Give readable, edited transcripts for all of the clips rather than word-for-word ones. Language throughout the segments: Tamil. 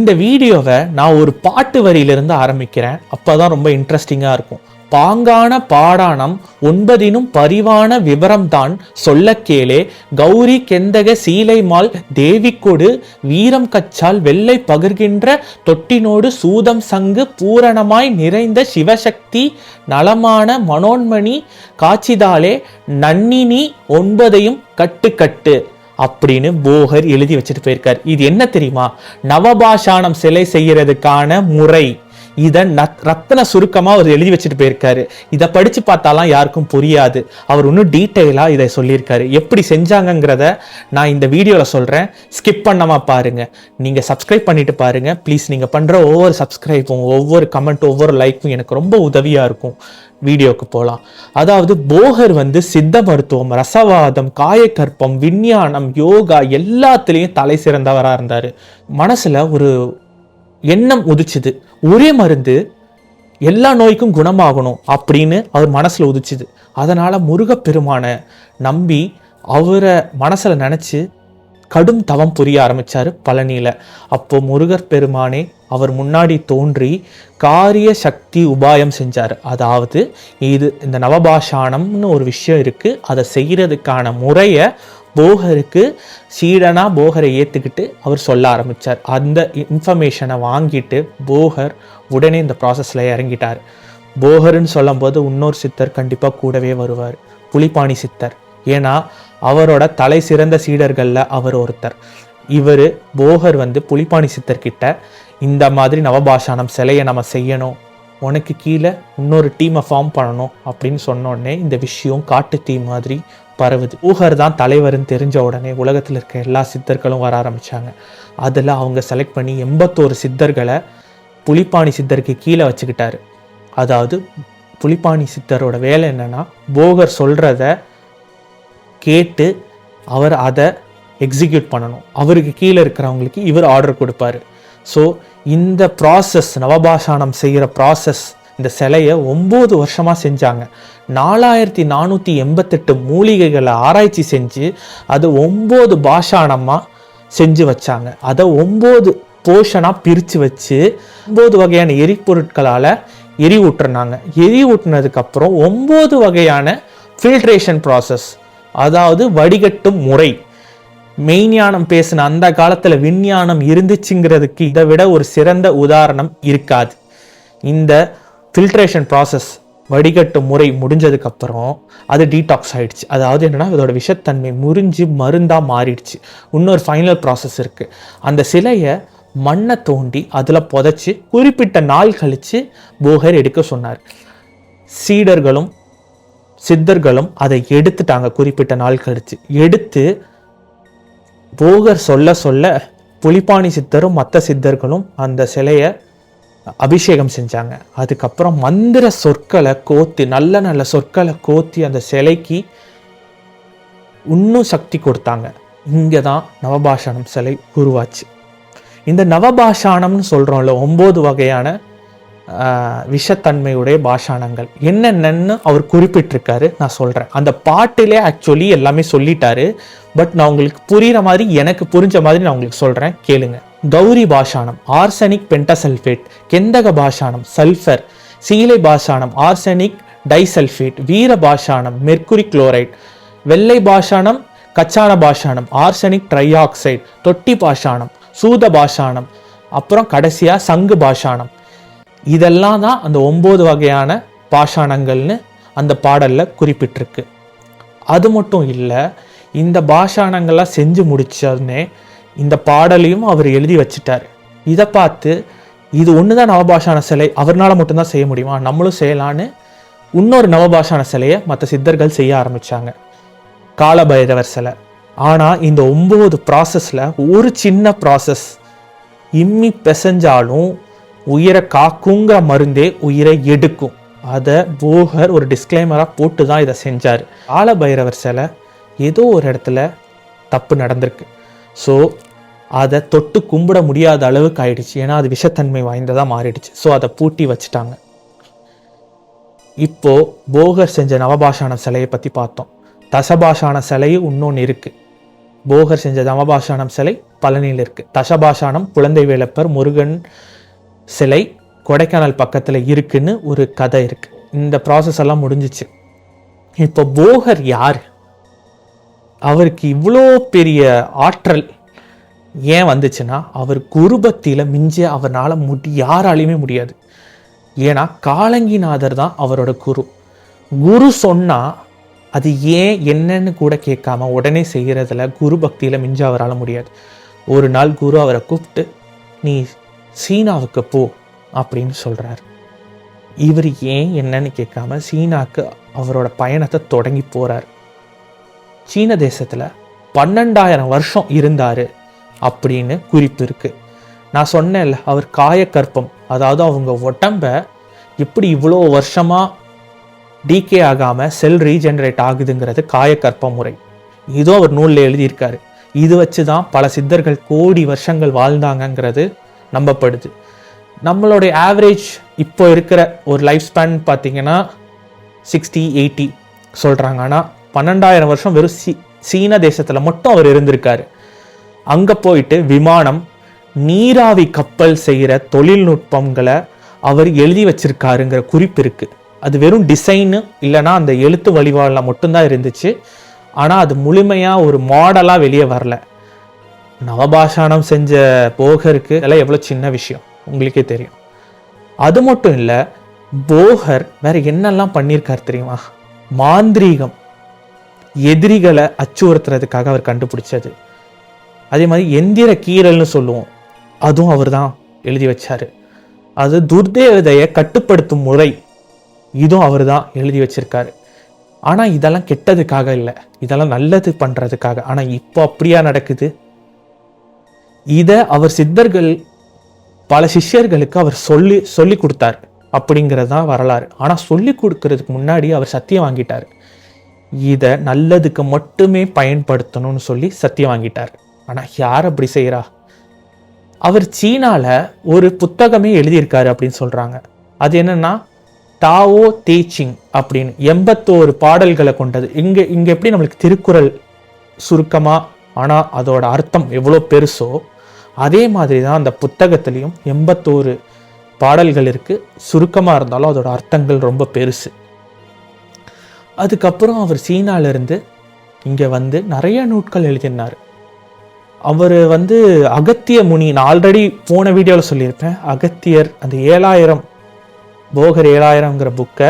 இந்த வீடியோவை நான் ஒரு பாட்டு வரியிலிருந்து ஆரம்பிக்கிறேன். அப்பதான் ரொம்ப இன்ட்ரெஸ்டிங்கா இருக்கும். பாங்கான பாடானம் 9 பரிவான விவரம்தான் சொல்ல கேளே, கௌரி கெந்தக சீலைமால் தேவிக்கொடு வீரம் கச்சால் வெள்ளை பகிர்கின்ற தொட்டினோடு சூதம் சங்கு பூரணமாய் நிறைந்த சிவசக்தி நலமான மனோன்மணி காட்சிதாலே நன்னினி 9 கட்டு கட்டு அப்படின்னு போகர் எழுதி வச்சுட்டு போயிருக்கார். இது என்ன தெரியுமா? நவபாஷானம் சிலை செய்யறதுக்கான முறை. இதை ரத்தன சுருக்கமா அவர் எழுதி வச்சுட்டு போயிருக்காரு. இதை படிச்சு பார்த்தாலாம் யாருக்கும் புரியாது. அவர் இன்னும் டீட்டெயிலா இதை சொல்லியிருக்காரு. எப்படி செஞ்சாங்கிறத நான் இந்த வீடியோல சொல்றேன். ஸ்கிப் பண்ணாம பாருங்க. நீங்க சப்ஸ்கிரைப் பண்ணிட்டு பாருங்க ப்ளீஸ். நீங்க பண்ற ஒவ்வொரு சப்ஸ்கிரைப்பும், ஒவ்வொரு கமெண்ட்டும், ஒவ்வொரு லைக்கும் எனக்கு ரொம்ப உதவியா இருக்கும். வீடியோக்கு போகலாம். அதாவது போகர் சித்த மருத்துவம், ரசவாதம், காயக்கற்பம், விஞ்ஞானம், யோகா எல்லாத்துலேயும் தலை சிறந்தவராக இருந்தார். மனசுல ஒரு எண்ணம் உதிச்சுது, ஒரே மருந்து எல்லா நோய்க்கும் குணமாகணும் அப்படின்னு அவர் மனசுல உதிச்சுது. அதனால முருகப்பெருமான நம்பி அவரை மனசுல நினைச்சு கடும் தவம் புரிய ஆரம்பிச்சாரு பழனியில. அப்போ முருகர் பெருமானே அவர் முன்னாடி தோன்றி காரிய சக்தி உபாயம் செஞ்சார். அதாவது இந்த நவபாஷானம்னு ஒரு விஷயம் இருக்கு, அதை செய்யறதுக்கான முறையை போகருக்கு சீடனா போகரை ஏற்றுக்கிட்டு அவர் சொல்ல ஆரம்பித்தார். அந்த இன்ஃபர்மேஷனை வாங்கிட்டு போகர் உடனே இந்த ப்ராசஸில் இறங்கிட்டார். போகர்னு சொல்லும் போது இன்னொரு சித்தர் கண்டிப்பாக கூடவே வருவார், புலிப்பாணி சித்தர். ஏன்னா அவரோட தலை சிறந்த சீடர்களில் அவர் ஒருத்தர். இவர் போகர் புலிப்பாணி சித்தர்கிட்ட இந்த மாதிரி நவபாஷானம் சிலையை நம்ம செய்யணும், உனக்கு கீழே இன்னொரு டீமை ஃபார்ம் பண்ணணும் அப்படின்னு சொன்னோடனே இந்த விஷயம் காட்டு தீ மாதிரி பரவுது. போகர் தான் தலைவர்னு தெரிஞ்ச உடனே உலகத்தில் இருக்க எல்லா சித்தர்களும் வர ஆரம்பித்தாங்க. அதில் அவங்க செலக்ட் பண்ணி 81 சித்தர்களை புலிப்பாணி சித்தருக்கு கீழே வச்சுக்கிட்டாரு. அதாவது புலிப்பாணி சித்தரோட வேலை என்னன்னா, போகர் சொல்கிறத கேட்டு அவர் அதை எக்ஸிக்யூட் பண்ணணும். அவருக்கு கீழே இருக்கிறவங்களுக்கு இவர் ஆர்டர் கொடுப்பாரு. ஸோ இந்த ப்ராசஸ், நவபாஷானம் செய்கிற ப்ராசஸ், இந்த சிலையை 9 வருஷமாக செஞ்சாங்க. 4488 மூலிகைகளை ஆராய்ச்சி செஞ்சு அது 9 பாஷானமாக செஞ்சு வச்சாங்க. அதை 9 போர்ஷனாக பிரித்து வச்சு 9 வகையான எரிபொருட்களால் எரிவூட்டுறாங்க. எரிவூட்டினதுக்கப்புறம் 9 வகையான ஃபில்ட்ரேஷன் ப்ராசஸ், அதாவது வடிகட்டும் முறை. மெய்ஞானம் பேசின அந்த காலத்தில் விஞ்ஞானம் இருந்துச்சுங்கிறதுக்கு இதை விட ஒரு சிறந்த உதாரணம் இருக்காது. இந்த ஃபில்ட்ரேஷன் ப்ராசஸ், வடிகட்டும் முறை முடிஞ்சதுக்கப்புறம் அது டீடாக்ஸ் ஆகிடுச்சு. அதாவது என்னென்னா இதோட விஷத்தன்மை முறிஞ்சு மருந்தாக மாறிடுச்சு. இன்னொரு ஃபைனல் ப்ராசஸ் இருக்குது. அந்த சிலையை மண்ணை தோண்டி அதில் புதைச்சி குறிப்பிட்ட நாள் கழித்து போகர் எடுக்க சொன்னார். சீடர்களும் சித்தர்களும் அதை எடுத்துட்டாங்க. குறிப்பிட்ட நாள் கழித்து எடுத்து போகர் சொல்ல சொல்ல புலிப்பாணி சித்தரும் மற்ற சித்தர்களும் அந்த சிலையை அபிஷேகம் செஞ்சாங்க. அதுக்கப்புறம் மந்திர சொற்களை கோத்தி, நல்ல நல்ல சொற்களை கோத்தி அந்த சிலைக்கு இன்னும் சக்தி கொடுத்தாங்க. இங்கே தான் நவபாஷானம் சிலை உருவாச்சு. இந்த நவபாஷானம்னு சொல்கிறோம்ல, 9 வகையான விஷத்தன்மையுடைய பாஷானங்கள் என்னென்னு அவர் குறிப்பிட்டிருக்காரு. நான் சொல்கிறேன். அந்த பாட்டிலே ஆக்சுவலி எல்லாமே சொல்லிட்டாரு. பட் நான் உங்களுக்கு புரிகிற மாதிரி, எனக்கு புரிஞ்ச மாதிரி நான் உங்களுக்கு சொல்கிறேன், கேளுங்க. கௌரி பாஷானம் ஆர்சனிக் பென்டசல்ஃபேட், கெந்தக பாஷானம் சல்ஃபர், சீலை பாஷானம் ஆர்சனிக் டைசல்ஃபேட், வீர பாஷானம் மெர்க்குரி குளோரைட், வெள்ளை பாஷானம் கச்சான பாஷானம் ஆர்சனிக் ட்ரைஆக்சைடு, தொட்டி பாஷானம், சூத பாஷானம், அப்புறம் கடைசியாக சங்கு பாஷானம். இதெல்லாம் தான் அந்த 9 வகையான பாஷானங்கள்னு அந்த பாடலில் குறிப்பிட்டிருக்கு. அது மட்டும் இல்லை, இந்த பாஷானங்கள்லாம் செஞ்சு முடிச்சோடனே இந்த பாடலையும் அவர் எழுதி வச்சுட்டார். இதை பார்த்து இது ஒன்று தான் நவபாஷான சிலை, அவர்னால மட்டும்தான் செய்ய முடியுமா, நம்மளும் செய்யலான்னு இன்னொரு நவபாஷான சிலையை மற்ற சித்தர்கள் செய்ய ஆரம்பித்தாங்க, காலபைரவர் சிலை. ஆனால் இந்த 9 ப்ராசஸில் ஒரு சின்ன ப்ராசஸ், இம்மி பிசைஞ்சாலும் உயிரை காக்குங்கிற மருந்தே உயிரை எடுக்கும். அதை போகர் ஒரு டிஸ்க்ளைமராக போட்டு தான் இதை செஞ்சார். காலபைரவர் சிலை ஏதோ ஒரு இடத்துல தப்பு நடந்திருக்கு. ஸோ அதை தொட்டு கும்பிட முடியாத அளவுக்கு ஆயிடுச்சு. ஏன்னா அது விஷத்தன்மை வாய்ந்ததாக மாறிடுச்சு. ஸோ அதை பூட்டி வச்சுட்டாங்க. இப்போ போகர் செஞ்ச நவபாஷான சிலையை பற்றி பார்த்தோம். தசபாஷான சிலையும் இன்னொன்று இருக்குது. போகர் செஞ்ச தமபாஷானம் சிலை பழனியில் இருக்கு. தசபாஷானம் குழந்தை வேலப்பர் முருகன் சிலை கொடைக்கானல் பக்கத்தில் இருக்குன்னு ஒரு கதை இருக்கு. இந்த ப்ராசஸ் எல்லாம் முடிஞ்சிச்சு. இப்போ போகர் யார்? அவருக்கு இவ்வளோ பெரிய ஆற்றல் ஏன் வந்துச்சுன்னா, அவர் குரு பக்தியில் மிஞ்ச அவரால் யாராலையுமே முடியாது. ஏன்னா காலங்கிநாதர் தான் அவரோட குரு. குரு சொன்னால் அது ஏன் என்னன்னு கூட கேட்காம உடனே செய்கிறதுல குரு பக்தியில் மிஞ்ச அவரால் முடியாது. ஒரு நாள் குரு அவரை கூப்பிட்டு நீ சீனாவுக்கு போ அப்படின்னு சொல்கிறார். இவர் ஏன் என்னன்னு கேட்காம சீனாவுக்கு அவரோட பயணத்தை தொடங்கி போகிறார். சீன தேசத்தில் 12,000 வருஷம் இருந்தார் அப்படின்னு குறிப்பு இருக்குது. நான் சொன்னேன்ல, அவர் காயக்கற்பம், அதாவது அவங்க உடம்ப எப்படி இவ்வளோ வருஷமாக டிகே ஆகாமல் செல் ரீஜெனரேட் ஆகுதுங்கிறது காயக்கற்ப முறை. இதோ அவர் நூலில் எழுதியிருக்காரு. இது வச்சு தான் பல சித்தர்கள் கோடி வருஷங்கள் வாழ்ந்தாங்கங்கிறது நம்பப்படுது. நம்மளுடைய ஆவரேஜ் இப்போ இருக்கிற ஒரு லைஃப் ஸ்பேன் பார்த்தீங்கன்னா 60-80 சொல்கிறாங்க. ஆனால் 12,000 வருஷம் வெறும் சீன தேசத்தில் மட்டும் அவர் இருந்திருக்காரு. அங்கே போயிட்டு விமானம், நீராவி கப்பல் செய்கிற தொழில்நுட்பங்களை அவர் எழுதி வச்சிருக்காருங்கிற குறிப்பு இருக்குது. அது வெறும் டிசைனு இல்லைனா அந்த எழுத்து வழிபாடில் மட்டும்தான் இருந்துச்சு. ஆனால் அது முழுமையாக ஒரு மாடலாக வெளியே வரல. நவபாஷானம் செஞ்ச போகருக்கு எல்லாம் எவ்வளோ சின்ன விஷயம் உங்களுக்கே தெரியும். அது மட்டும் இல்லை, போகர் வேற என்னெல்லாம் பண்ணியிருக்கார் தெரியுமா? மாந்திரீகம், எதிரிகளை அச்சுறுத்துறதுக்காக அவர் கண்டுபிடிச்சது. அதே மாதிரி எந்திர கீரல்னு சொல்லுவோம், அதுவும் அவர் தான் எழுதி வச்சாரு. அது துர்தேவதையை கட்டுப்படுத்தும் முறை, இதுவும் அவர் தான் எழுதி வச்சிருக்காரு. ஆனால் இதெல்லாம் கெட்டதுக்காக இல்லை, இதெல்லாம் நல்லது பண்ணுறதுக்காக. ஆனால் இப்போ அப்படியா நடக்குது? இதை அவர் சித்தர்கள் பல சிஷ்யர்களுக்கு அவர் சொல்லி கொடுத்தார் அப்படிங்கிறது தான் வரலாறு. ஆனால் சொல்லி கொடுக்கறதுக்கு முன்னாடி அவர் சத்தியம் வாங்கிட்டார். இதை நல்லதுக்கு மட்டுமே பயன்படுத்தணும்னு சொல்லி சத்தியம் வாங்கிட்டார். ஆனால் யார் அப்படி செய்கிறா? அவர் சீனாவில் ஒரு புத்தகமே எழுதியிருக்காரு அப்படின்னு சொல்கிறாங்க. அது என்னன்னா டாவோ தேச்சிங் அப்படின்னு 81 பாடல்களை கொண்டது. இங்கே எப்படி நம்மளுக்கு திருக்குறள் சுருக்கமாக, ஆனால் அதோட அர்த்தம் எவ்வளோ பெருசோ அதே மாதிரி தான் அந்த புத்தகத்துலேயும் 81 பாடல்கள் இருக்குது. சுருக்கமாக இருந்தாலும் அதோட அர்த்தங்கள் ரொம்ப பெருசு. அதுக்கப்புறம் அவர் சீனாவிலிருந்து இங்கே வந்து நிறைய நூட்கள் எழுதினார். அவர் வந்து அகத்திய முனி, நான் ஆல்ரெடி போன வீடியோவில் சொல்லியிருப்பேன், அகத்தியர் அந்த 7000 போகர் 7000ங்கிற புக்கை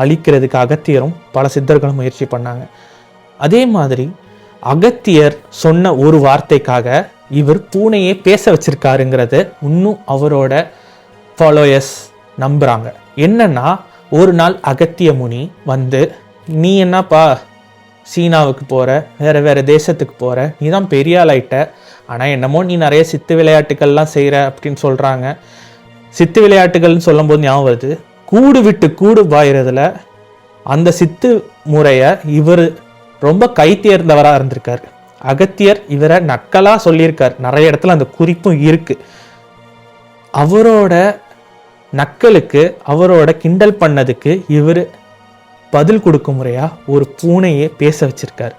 அழிக்கிறதுக்கு அகத்தியரும் பல சித்தர்களும் முயற்சி பண்ணாங்க. அதே மாதிரி அகத்தியர் சொன்ன ஒரு வார்த்தைக்காக இவர் பூனையே பேச வச்சிருக்காருங்கிறது இன்னும் அவரோட ஃபாலோயர்ஸ் நம்புகிறாங்க. என்னன்னா, ஒரு நாள் அகத்திய முனி வந்து நீ என்னப்பா சீனாவுக்கு போகிற, வேறு தேசத்துக்கு போகிற, நீ தான் பெரிய ஆளாயிட்ட, ஆனால் என்னமோ நீ நிறைய சித்து விளையாட்டுகள்லாம் செய்கிற அப்படின்னு சொல்கிறாங்க. சித்து விளையாட்டுகள்னு சொல்லும்போது ஞாபகம் வருது, கூடு விட்டு கூடு பாயிறதுல அந்த சித்து முறையை இவர் ரொம்ப கை தேர்ந்தவராக இருந்திருக்கார். அகத்தியர் இவரை நக்கலாக சொல்லியிருக்கார். நிறைய இடத்துல அந்த குறிப்பும் இருக்குது. அவரோட நக்கலுக்கு, அவரோட கிண்டல் பண்ணதுக்கு இவர் பதில் கொடுக்கும் முறையா ஒரு பூனையே பேச வச்சிருக்காரு.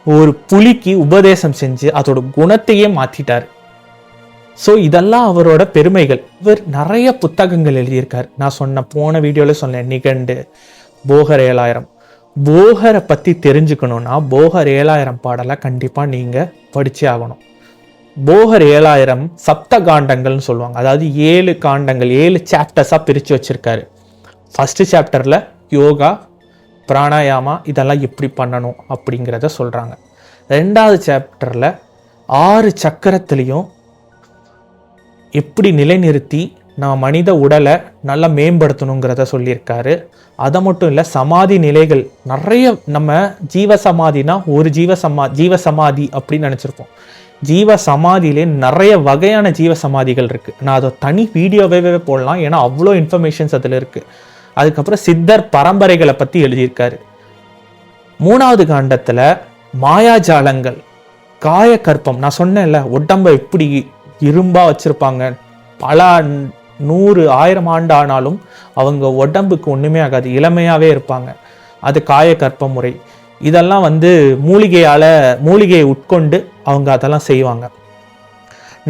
ஒரு புலிக்கு உபதேசம் செஞ்சு அதோட குணத்தையே மாற்றிட்டார். ஸோ இதெல்லாம் அவரோட பெருமைகள். இவர் நிறைய புத்தகங்கள் எழுதியிருக்கார். நான் சொன்ன போன வீடியோவில் சொன்னேன், நிகண்டு, போகர் 7000. போகரை பற்றி தெரிஞ்சுக்கணுன்னா போகர் 7000 பாடலை கண்டிப்பாக நீங்கள் படித்தே ஆகணும். போகர் 7000 சப்த காண்டங்கள்னு சொல்லுவாங்க. அதாவது 7 காண்டங்கள், 7 சாப்டர்ஸாக பிரித்து வச்சுருக்காரு. ஃபஸ்ட்டு சாப்டரில் யோகா, பிராணாயாமா இதெல்லாம் எப்படி பண்ணணும் அப்படிங்கிறத சொல்கிறாங்க. 2வது சாப்டரில் 6 சக்கரத்துலேயும் எப்படி நிலைநிறுத்தி நம்ம மனித உடலை நல்லா மேம்படுத்தணுங்கிறத சொல்லியிருக்காரு. அதை மட்டும் இல்லை, சமாதி நிலைகள் நிறைய. நம்ம ஜீவசமாதினா ஒரு ஜீவசமாதி அப்படின்னு நினச்சிருப்போம். ஜீவசமாதியிலே நிறைய வகையான ஜீவசமாதிகள் இருக்குது. நான் அதை தனி வீடியோவே போடலாம், ஏன்னா அவ்வளோ இன்ஃபர்மேஷன்ஸ் அதில் இருக்குது. அதுக்கப்புறம் சித்தர் பரம்பரைகளை பற்றி எழுதியிருக்காரு. 3வது காண்டத்தில் மாயாஜாலங்கள், காயக்கற்பம். நான் சொன்னேன்ல, உடம்பை எப்படி இரும்பாக வச்சுருப்பாங்க, பல 100,000 ஆண்டு ஆனாலும் அவங்க உடம்புக்கு ஒன்றுமே ஆகாது, இளமையாகவே இருப்பாங்க. அது காயக்கற்ப முறை. இதெல்லாம் வந்து மூலிகையை உட்கொண்டு அவங்க அதெல்லாம் செய்வாங்க.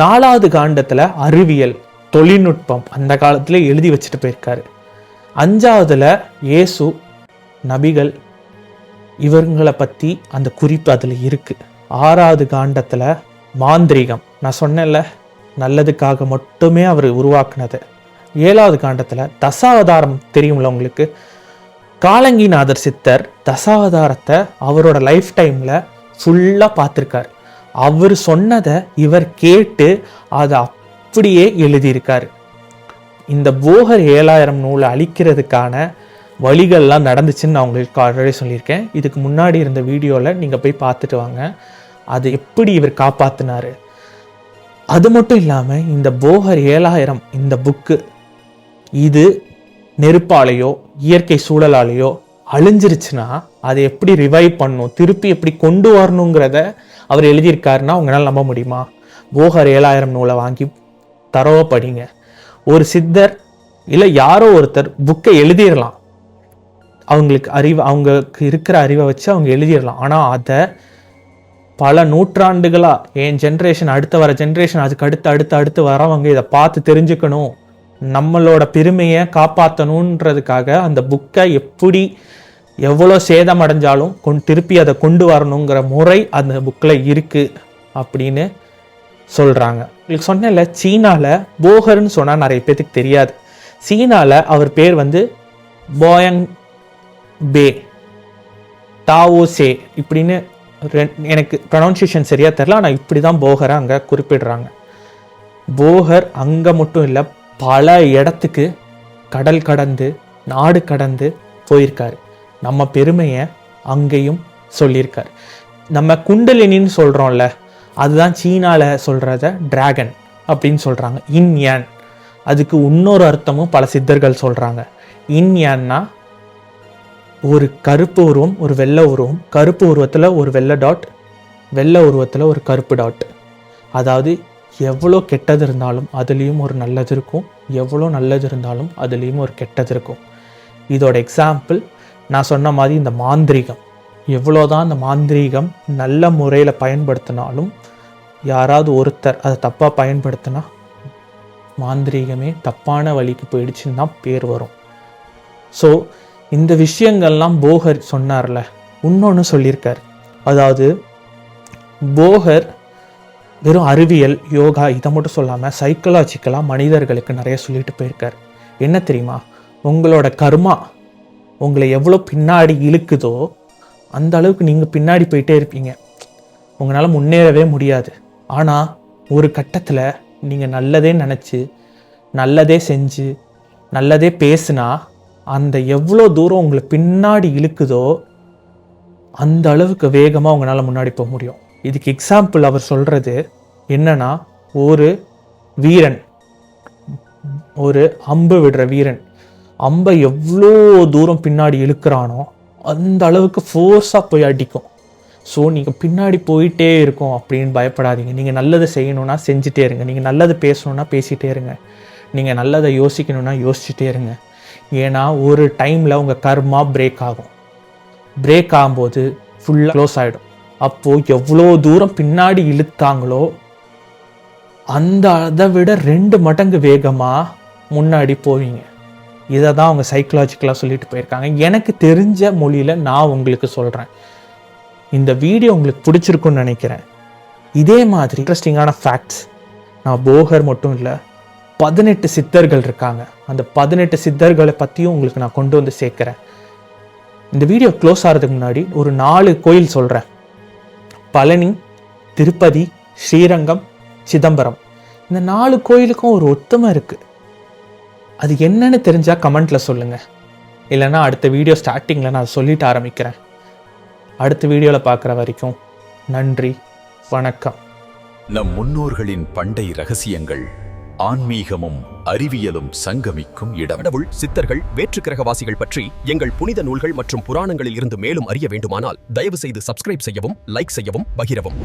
4வது காண்டத்தில் அறிவியல் தொழில்நுட்பம் அந்த காலத்துல எழுதி வச்சுட்டு போயிருக்காரு. 5வதுல இயேசு நபிகள் இவங்களை பற்றி அந்த குறிப்பு அதில் இருக்குது. 6வது காண்டத்தில் மாந்திரீகம், நான் சொன்னேன்ல நல்லதுக்காக மட்டுமே அவர் உருவாக்குனது. 7வது காண்டத்தில் தசாவதாரம் தெரியும்ல உங்களுக்கு, காலங்கிநாதர் சித்தர் தசாவதாரத்தை அவரோட லைஃப் டைமில் ஃபுல்லாக பார்த்துருக்கார். அவர் சொன்னதை இவர் கேட்டு அதை அப்படியே எழுதியிருக்காரு. இந்த போகர் 7000 நூலை அழிக்கிறதுக்கான வழிகள்லாம் நடந்துச்சுன்னு நான் உங்களுக்கு ஆல்ரெடி சொல்லியிருக்கேன். இதுக்கு முன்னாடி இருந்த வீடியோவில் நீங்கள் போய் பார்த்துட்டு வாங்க, அது எப்படி இவர் காப்பாற்றினார். அது மட்டும் இல்லாமல் இந்த போகர் 7000 இந்த புக்கு இது நெருப்பாலேயோ இயற்கை சூழலாலேயோ அழிஞ்சிருச்சுன்னா அதை எப்படி ரிவைவ் பண்ணும், திருப்பி எப்படி கொண்டு வரணுங்கிறத அவர் எழுதியிருக்காருன்னா உங்களால் நம்ப முடியுமா? போகர் 7000 நூலை வாங்கி தரவ படிங்க. ஒரு சித்தர் இல்லை யாரோ ஒருத்தர் புக்கை எழுதிடலாம், அவங்களுக்கு இருக்கிற அறிவை வச்சு அவங்க எழுதிடலாம். ஆனால் அதை பல நூற்றாண்டுகளாக என் ஜென்ரேஷன் அடுத்த வர ஜென்ரேஷன் அதுக்கு அடுத்து வரவங்க இதை பார்த்து தெரிஞ்சுக்கணும், நம்மளோட பெருமையை காப்பாற்றணுன்றதுக்காக அந்த புக்கை எப்படி எவ்வளோ சேதம் அடைஞ்சாலும் திருப்பி அதை கொண்டு வரணுங்கிற முறை அந்த புக்கில் இருக்குது அப்படின்னு சொல்கிறாங்க. உங்களுக்கு சொன்னேன்ல, சீனாவில் போகர்னு சொன்னால் நிறைய பேருக்கு தெரியாது. சீனாவில் அவர் பேர் வந்து போயங் பே டாவோ சே இப்படின்னு எனக்கு ப்ரொனவுன்சியேஷன் சரியாக தெரில, ஆனால் இப்படி தான் போகரை அங்கே குறிப்பிடுறாங்க. போகர் அங்கே மட்டும் இல்லை, பல இடத்துக்கு கடல் கடந்து நாடு கடந்து போயிருக்காரு. நம்ம பெருமையை அங்கேயும் சொல்லியிருக்காரு. நம்ம குண்டலினின்னு சொல்கிறோம்ல, அதுதான் சீனாவில் சொல்கிறத டிராகன் அப்படின்னு சொல்கிறாங்க. இன்யான் அதுக்கு இன்னொரு அர்த்தமும் பல சித்தர்கள் சொல்கிறாங்க. இன்யான்னா ஒரு கருப்பு உருவம் ஒரு வெள்ளை உருவம், கருப்பு உருவத்தில் ஒரு வெள்ளை டாட், வெள்ளை உருவத்தில் ஒரு கருப்பு டாட். அதாவது எவ்வளோ கெட்டது இருந்தாலும் அதுலேயும் ஒரு நல்லது இருக்கும், எவ்வளோ நல்லது இருந்தாலும் அதுலேயும் ஒரு கெட்டது இருக்கும். இதோட எக்ஸாம்பிள் நான் சொன்ன மாதிரி இந்த மாந்திரீகம். எவ்வளோதான் அந்த மாந்திரீகம் நல்ல முறையில் பயன்படுத்தினாலும் யாராவது ஒருத்தர் அதை தப்பாக பயன்படுத்தினா மாந்திரீகமே தப்பான வழிக்கு போயிடுச்சுன்னு தான் பேர் வரும். ஸோ இந்த விஷயங்கள்லாம் போகர் சொன்னார்ல, இன்னொன்று சொல்லியிருக்கார். அதாவது போகர் வெறும் அறிவியல் யோகா இதை மட்டும் சொல்லாமல் சைக்கலாஜிக்கலாக மனிதர்களுக்கு நிறைய சொல்லிட்டு போயிருக்கார். என்ன தெரியுமா, உங்களோட கர்மா உங்களை எவ்வளோ பின்னாடி இழுக்குதோ அந்த அளவுக்கு நீங்கள் பின்னாடி போயிட்டே இருப்பீங்க, உங்களால் முன்னேறவே முடியாது. ஆனால் ஒரு கட்டத்தில் நீங்கள் நல்லதே நினச்சி நல்லதே செஞ்சு நல்லதே பேசுனா அந்த எவ்வளோ தூரம் உங்களை பின்னாடி இழுக்குதோ அந்த அளவுக்கு வேகமாக உங்களால் முன்னாடி போக முடியும். இதுக்கு எக்ஸாம்பிள் அவர் சொல்கிறது என்னன்னா, ஒரு வீரன், ஒரு அம்பு விடுற வீரன் அம்பை எவ்வளோ தூரம் பின்னாடி இழுக்கிறானோ அந்த அளவுக்கு ஃபோர்ஸாக போய் அடிக்கும். ஸோ நீங்கள் பின்னாடி போயிட்டே இருக்கும் அப்படின்னு பயப்படாதீங்க. நீங்கள் நல்லதை செய்யணுன்னா செஞ்சுட்டே இருங்க, நீங்கள் நல்லது பேசணுன்னா பேசிகிட்டே இருங்க, நீங்கள் நல்லதை யோசிக்கணுன்னா யோசிச்சுட்டே இருங்க. ஏன்னா ஒரு டைமில் உங்கள் கர்மா பிரேக் ஆகும். பிரேக் ஆகும்போது ஃபுல்லாக க்ளோஸ் ஆகிடும். அப்போது எவ்வளோ தூரம் பின்னாடி இழுத்தாங்களோ அதை விட 2 மடங்கு வேகமாக முன்னாடி போவீங்க. இதை தான் அவங்க சைக்கலாஜிக்கலாக சொல்லிட்டு போயிருக்காங்க. எனக்கு தெரிஞ்ச மொழியில் நான் உங்களுக்கு சொல்கிறேன். இந்த வீடியோ உங்களுக்கு பிடிச்சிருக்குன்னு நினைக்கிறேன். இதே மாதிரி இன்ட்ரெஸ்டிங்கான ஃபேக்ட்ஸ் நான் போகர் மட்டும் இல்லை 18 சித்தர்கள் இருக்காங்க, அந்த 18 சித்தர்களை பற்றியும் உங்களுக்கு நான் கொண்டு வந்து சேர்க்குறேன். இந்த வீடியோ க்ளோஸ் ஆகிறதுக்கு முன்னாடி ஒரு 4 கோயில் சொல்கிறேன். பழனி, திருப்பதி, ஸ்ரீரங்கம், சிதம்பரம். இந்த 4 கோயிலுக்கும் ஒரு ஒத்துமை இருக்குது. அது என்னன்னு தெரிஞ்சால் கமெண்ட்டில் சொல்லுங்கள். இல்லைன்னா அடுத்த வீடியோ ஸ்டார்டிங்கில் நான் சொல்லிட்டு ஆரம்பிக்கிறேன். அடுத்த வீடியோவில் பார்க்குற வரைக்கும் நன்றி, வணக்கம். நம் முன்னோர்களின் பண்டை ரகசியங்கள், ஆன்மீகமும் அறிவியலும் சங்கமிக்கும் இடம். கடவுள், சித்தர்கள், வேற்றுக்கிரகவாசிகள் பற்றி எங்கள் புனித நூல்கள் மற்றும் புராணங்களில் இருந்து மேலும் அறிய வேண்டுமானால் தயவு செய்து சப்ஸ்கிரைப் செய்யவும், லைக் செய்யவும், பகிரவும்.